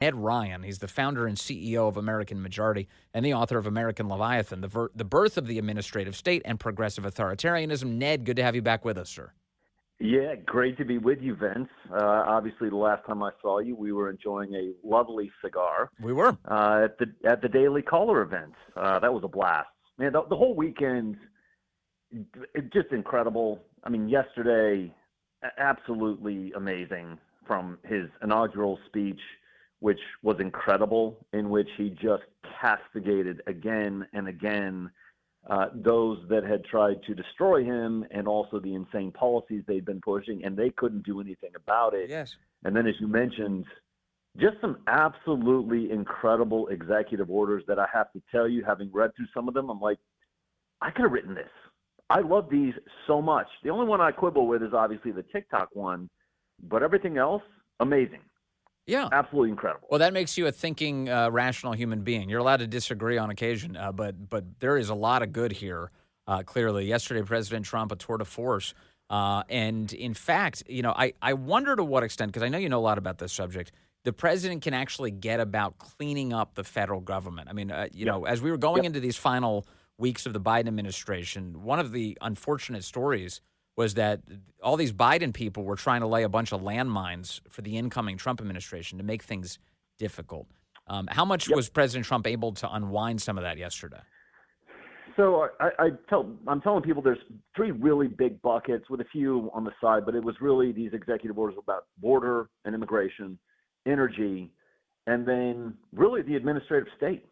Ned Ryun. He's the founder and CEO of American Majority and the author of American Leviathan, the birth of the administrative state and progressive authoritarianism. Ned, good to have you back with us, sir. Yeah, great to be with you, Vince. Obviously, the last time I saw you, we were enjoying a lovely cigar We were. at the Daily Caller event. That was a blast. Man, the whole weekend, just incredible. I mean, yesterday, absolutely amazing from his inaugural speech, which was incredible, in which he just castigated again and again those that had tried to destroy him and also the insane policies they'd been pushing, and they couldn't do anything about it. Yes. And then, as you mentioned, just some absolutely incredible executive orders that I have to tell you, having read through some of them, I'm like, I could have written this. I love these so much. The only one I quibble with is obviously the TikTok one, but everything else, amazing. Yeah. Absolutely incredible. Well, that makes you a thinking, rational human being. You're allowed to disagree on occasion, but there is a lot of good here, clearly. Yesterday, President Trump, a tour de force. And in fact, I wonder to what extent, because I know you know a lot about this subject, the president can actually get about cleaning up the federal government. I mean, as we were going into these final weeks of the Biden administration, one of the unfortunate stories was that all these Biden people were trying to lay a bunch of landmines for the incoming Trump administration to make things difficult. How much was President Trump able to unwind some of that yesterday? So I'm telling people there's three really big buckets with a few on the side, but it was really these executive orders about border and immigration, energy, and then really the administrative state,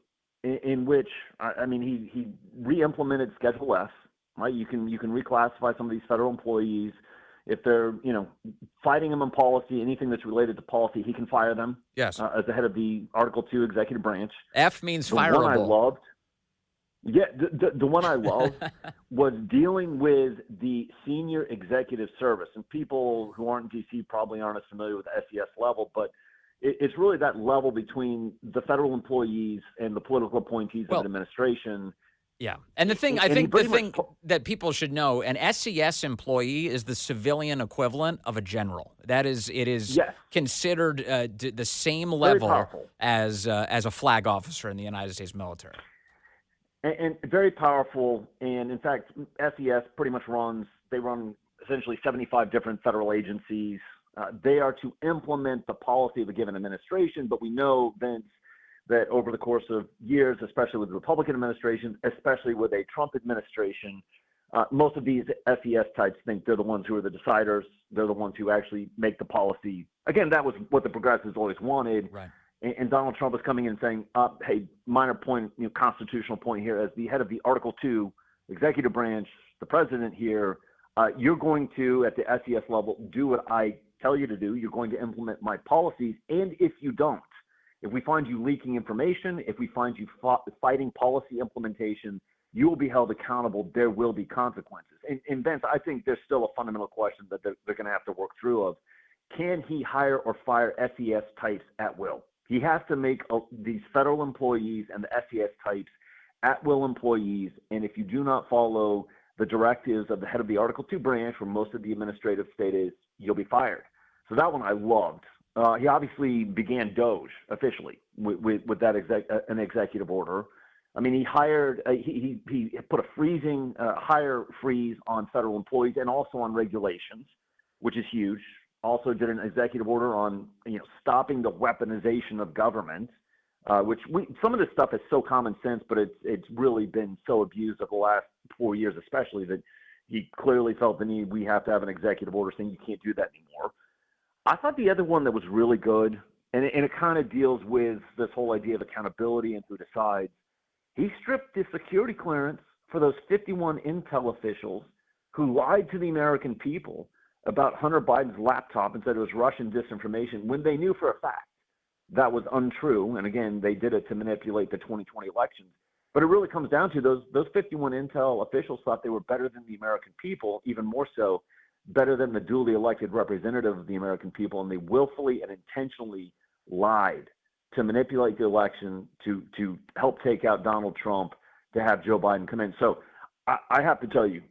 in which, I mean, he re-implemented Schedule F. Right, you can reclassify some of these federal employees if they're fighting him on policy, anything that's related to policy, he can fire them. Yes, as the head of the Article 2 executive branch. F means the fireable. One I loved, the one I loved was dealing with the senior executive service, and people who aren't in DC probably aren't as familiar with the SES level, but it's really that level between the federal employees and the political appointees of the administration. Yeah. And the thing, I think the thing that people should know, an SES employee is the civilian equivalent of a general. It is considered the same level as a flag officer in the United States military. And very powerful. And in fact, SES pretty much they run essentially 75 different federal agencies. They are to implement the policy of a given administration, but we know, Vince, that over the course of years, especially with Republican administrations, especially with a Trump administration, most of these SES types think they're the ones who are the deciders. They're the ones who actually make the policy. Again, that was what the progressives always wanted. Right. And Donald Trump is coming in and saying, hey, minor point, constitutional point here, as the head of the Article 2 executive branch, the president here, you're going to, at the SES level, do what I tell you to do. You're going to implement my policies. And if you don't, if we find you leaking information, if we find you fighting policy implementation, you will be held accountable. There will be consequences. And Vince, I think there's still a fundamental question that they're going to have to work through of, can he hire or fire SES types at will? He has to make these federal employees and the SES types at-will employees, and if you do not follow the directives of the head of the Article 2 branch, where most of the administrative state is, you'll be fired. So that one I loved. He obviously began DOGE officially with that an executive order. I mean, he hired he put a hire freeze on federal employees and also on regulations, which is huge. Also did an executive order on stopping the weaponization of government, which some of this stuff is so common sense, but it's really been so abused over the last 4 years, especially, that he clearly felt the need. We have to have an executive order saying you can't do that anymore. I thought the other one that was really good, and it kind of deals with this whole idea of accountability and who decides. He stripped the security clearance for those 51 intel officials who lied to the American people about Hunter Biden's laptop and said it was Russian disinformation when they knew for a fact that was untrue. And again, they did it to manipulate the 2020 elections. But it really comes down to those 51 intel officials thought they were better than the American people, even more so better than the duly elected representative of the American people, and they willfully and intentionally lied to manipulate the election to help take out Donald Trump, to have Joe Biden come in. So I have to tell you,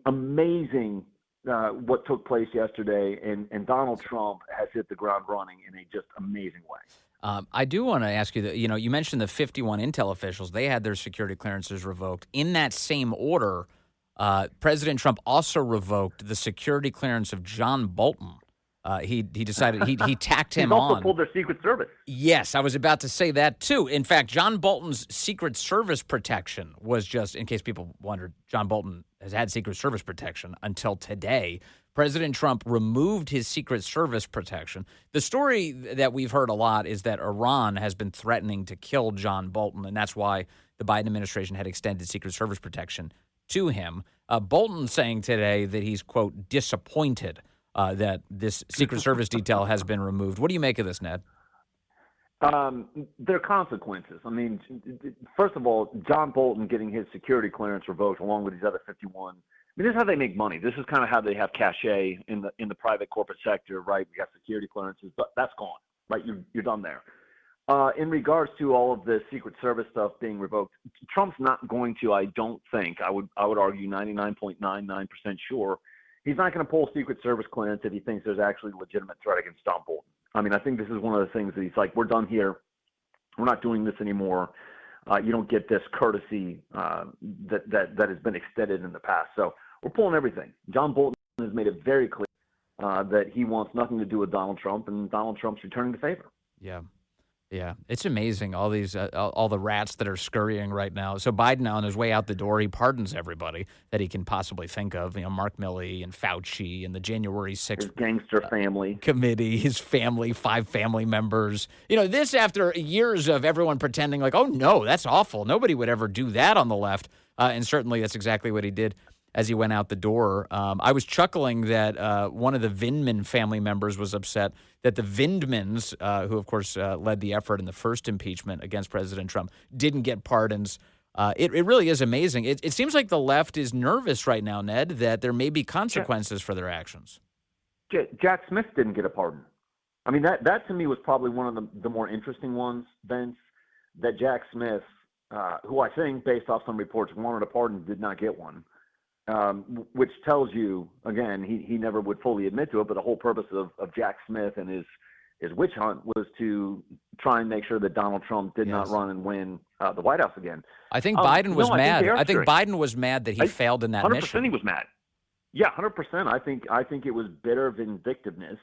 amazing what took place yesterday, and Donald Trump has hit the ground running in a just amazing way. I do want to ask you that, you mentioned the 51 Intel officials. They had their security clearances revoked. In that same order, President Trump also revoked the security clearance of John Bolton. He decided he tacked He's him also on. pulled their Secret Service. Yes, I was about to say that too. In fact, John Bolton's Secret Service protection was just, in case people wondered, John Bolton has had Secret Service protection until today. President Trump removed his Secret Service protection. The story that we've heard a lot is that Iran has been threatening to kill John Bolton, and that's why the Biden administration had extended Secret Service protection to him. Bolton saying today that he's, quote, disappointed that this Secret Service detail has been removed. What do you make of this, Ned? There are consequences. I mean, first of all, John Bolton getting his security clearance revoked along with these other 51. I mean, this is how they make money. This is kind of how they have cachet in the private corporate sector, right? We got security clearances, but that's gone, right? You're done there. In regards to all of the Secret Service stuff being revoked, Trump's not going to. I don't think. I would argue 99.99% sure he's not going to pull Secret Service clearance if he thinks there's actually a legitimate threat against John Bolton. I mean, I think this is one of the things that he's like, we're done here. We're not doing this anymore. You don't get this courtesy that has been extended in the past. So we're pulling everything. John Bolton has made it very clear that he wants nothing to do with Donald Trump, and Donald Trump's returning the favor. Yeah. Yeah, it's amazing, all these all the rats that are scurrying right now. So Biden, on his way out the door, he pardons everybody that he can possibly think of. Mark Milley and Fauci and the January 6th his gangster family committee, his family, 5 family members. This after years of everyone pretending like, oh no, that's awful. Nobody would ever do that on the left, and certainly that's exactly what he did as he went out the door. I was chuckling that one of the Vindman family members was upset that the Vindmans, who, of course, led the effort in the first impeachment against President Trump, didn't get pardons. It really is amazing. It seems like the left is nervous right now, Ned, that there may be consequences for their actions. Jack Smith didn't get a pardon. I mean, that to me was probably one of the more interesting ones, Vince, that Jack Smith, who I think, based off some reports, wanted a pardon, did not get one. Which tells you, again, he never would fully admit to it, but the whole purpose of Jack Smith and his witch hunt was to try and make sure that Donald Trump did not run and win the White House again. I think Biden was mad. I think Biden was mad that he failed in that 100% mission. 100% he was mad. Yeah, 100%. I think it was bitter vindictiveness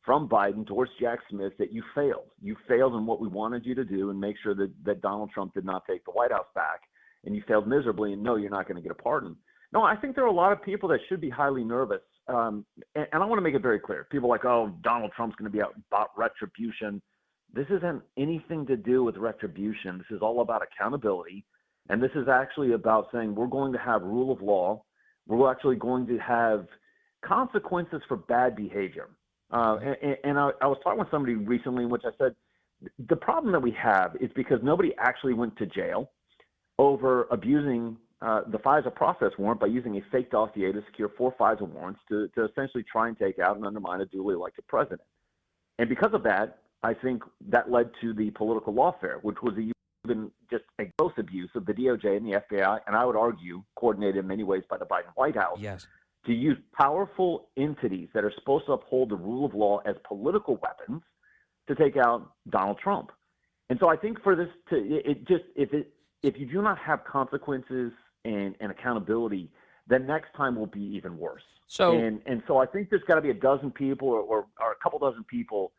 from Biden towards Jack Smith that you failed. You failed in what we wanted you to do and make sure that Donald Trump did not take the White House back. And you failed miserably, and no, you're not going to get a pardon. No, I think there are a lot of people that should be highly nervous. And I want to make it very clear. People are like, oh, Donald Trump's going to be out about retribution. This isn't anything to do with retribution. This is all about accountability. And this is actually about saying we're going to have rule of law. We're actually going to have consequences for bad behavior. And I was talking with somebody recently in which I said, the problem that we have is because nobody actually went to jail over abusing the FISA process warrant by using a fake dossier to secure 4 FISA warrants to essentially try and take out and undermine a duly elected president. And because of that, I think that led to the political lawfare, which was even just a gross abuse of the DOJ and the FBI, and I would argue coordinated in many ways by the Biden White House, to use powerful entities that are supposed to uphold the rule of law as political weapons to take out Donald Trump. And so I think for this if you do not have consequences and accountability, then next time will be even worse. So and so I think there's got to be a dozen people or a couple dozen people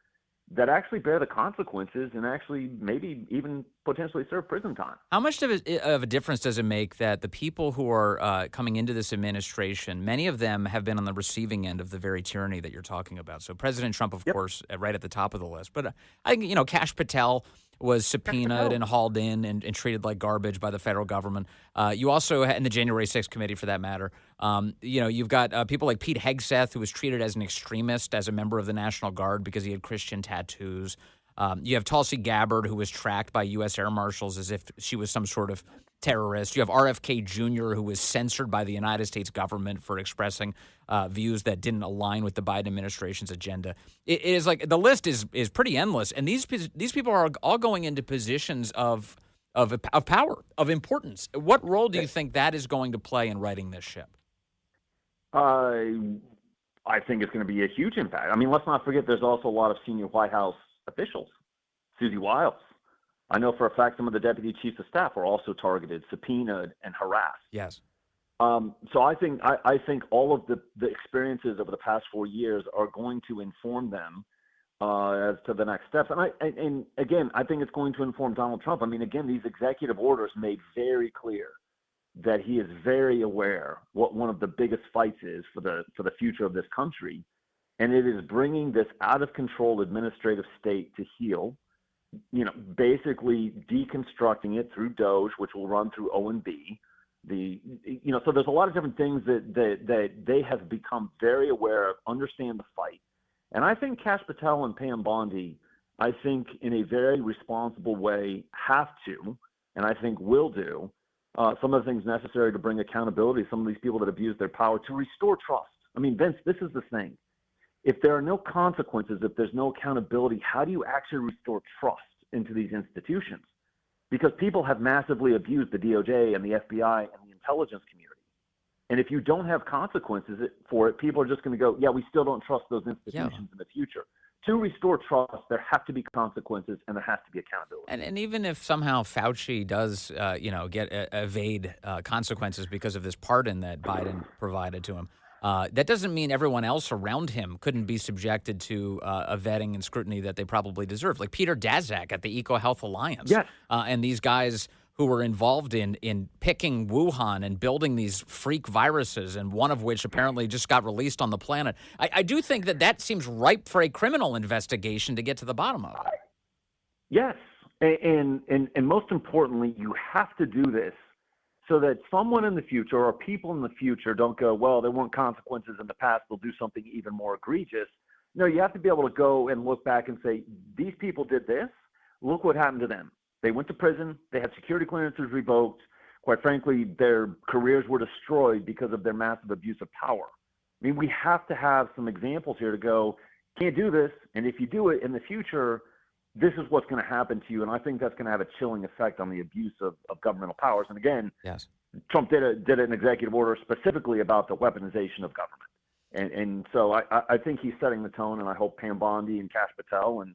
that actually bear the consequences and actually maybe even potentially serve prison time. How much of a difference does it make that the people who are coming into this administration, many of them have been on the receiving end of the very tyranny that you're talking about? So President Trump, of course, right at the top of the list. But I think, Kash Patel was subpoenaed and hauled in and treated like garbage by the federal government. You also, in the January 6th committee for that matter, you've got people like Pete Hegseth, who was treated as an extremist as a member of the National Guard because he had Christian tattoos. You have Tulsi Gabbard, who was tracked by U.S. air marshals as if she was some sort of terrorist. You have RFK Jr., who was censored by the United States government for expressing views that didn't align with the Biden administration's agenda. It is like the list is pretty endless, and these people are all going into positions of power, of importance. What role do you think that is going to play in righting this ship? I think it's going to be a huge impact. I mean, let's not forget there's also a lot of senior White House officials, Susie Wiles. I know for a fact some of the deputy chiefs of staff were also targeted, subpoenaed, and harassed. Yes. So I think all of the experiences over the past 4 years are going to inform them as to the next steps. And again, I think it's going to inform Donald Trump. I mean, again, these executive orders made very clear that he is very aware what one of the biggest fights is for the future of this country, and it is bringing this out of control administrative state to heel. Basically deconstructing it through Doge, which will run through O&B. So there's a lot of different things that they have become very aware of, understand the fight. And I think Kash Patel and Pam Bondi, I think in a very responsible way, have to, and I think will do, some of the things necessary to bring accountability to some of these people that abuse their power to restore trust. I mean, Vince, this is the thing. If there are no consequences, if there's no accountability, how do you actually restore trust into these institutions? Because people have massively abused the DOJ and the FBI and the intelligence community. And if you don't have consequences for it, people are just going to go, yeah, we still don't trust those institutions in the future. To restore trust, there have to be consequences and there has to be accountability. And even if somehow Fauci does, evade consequences because of this pardon that Biden provided to him, that doesn't mean everyone else around him couldn't be subjected to a vetting and scrutiny that they probably deserve. Like Peter Daszak at the EcoHealth Alliance. Yes. And these guys who were involved in picking Wuhan and building these freak viruses, and one of which apparently just got released on the planet. I do think that seems ripe for a criminal investigation to get to the bottom of it. Yes. And most importantly, you have to do this so that someone in the future or people in the future don't go, well, there weren't consequences in the past, they'll do something even more egregious. No, you have to be able to go and look back and say, these people did this, look what happened to them. They went to prison, they had security clearances revoked. Quite frankly, their careers were destroyed because of their massive abuse of power. I mean, we have to have some examples here to go, can't do this, and if you do it in the future, this is what's going to happen to you. And I think that's going to have a chilling effect on the abuse of governmental powers. And again, yes, Trump did an executive order specifically about the weaponization of government. And so I think he's setting the tone, and I hope Pam Bondi and Kash Patel and,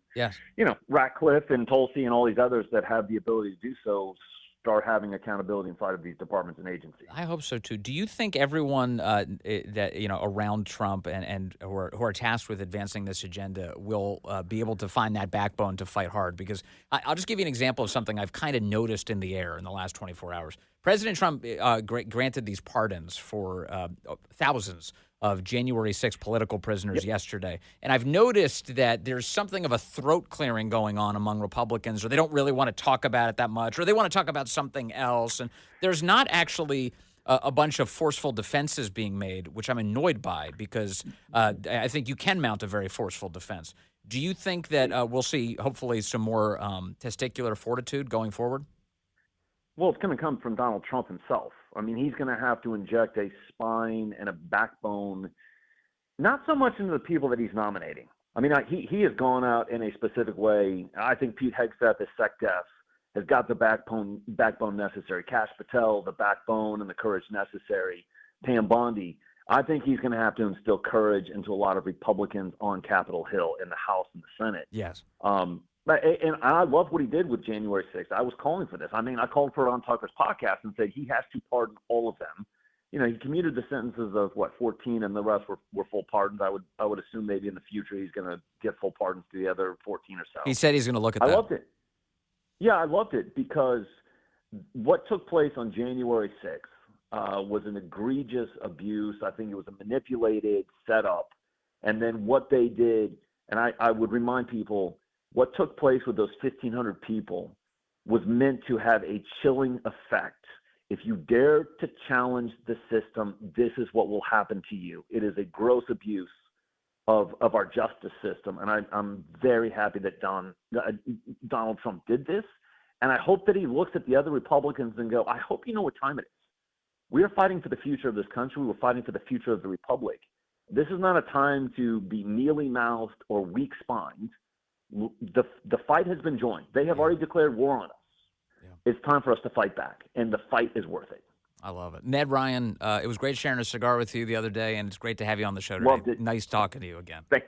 Ratcliffe and Tulsi and all these others that have the ability to do so start having accountability inside of these departments and agencies. I hope so too. Do you think everyone around Trump and who are tasked with advancing this agenda will be able to find that backbone to fight hard? Because I'll just give you an example of something I've kind of noticed in the air in the last 24 hours. President Trump granted these pardons for thousands of January 6th political prisoners yesterday. And I've noticed that there's something of a throat clearing going on among Republicans, or they don't really want to talk about it that much, or they want to talk about something else. And there's not actually a bunch of forceful defenses being made, which I'm annoyed by, because I think you can mount a very forceful defense. Do you think that we'll see, hopefully, some more testicular fortitude going forward? Well, it's going to come from Donald Trump himself. I mean, he's going to have to inject a spine and a backbone, not so much into the people that he's nominating. I mean, he has gone out in a specific way. I think Pete Hegseth is SecDef, has got the backbone necessary. Kash Patel, the backbone and the courage necessary. Pam Bondi, I think he's going to have to instill courage into a lot of Republicans on Capitol Hill in the House and the Senate. Yes. And I love what he did with January 6th. I was calling for this. I mean, I called for it on Tucker's podcast and said he has to pardon all of them. You know, he commuted the sentences of 14, and the rest were full pardons. I would assume maybe in the future he's going to get full pardons to the other 14 or so. He said he's going to look at that. I loved it. Yeah, I loved it because what took place on January 6th was an egregious abuse. I think it was a manipulated setup. And then what they did, and I would remind people, what took place with those 1,500 people was meant to have a chilling effect. If you dare to challenge the system, this is what will happen to you. It is a gross abuse of our justice system. And I'm very happy that Donald Trump did this. And I hope that he looks at the other Republicans and go, I hope you know what time it is. We are fighting for the future of this country. We're fighting for the future of the republic. This is not a time to be mealy-mouthed or weak-spined. The fight has been joined. They have already declared war on us. Yeah. It's time for us to fight back, and the fight is worth it. I love it. Ned Ryun, it was great sharing a cigar with you the other day, and it's great to have you on the show today. Loved it. Nice talking to you again. Thank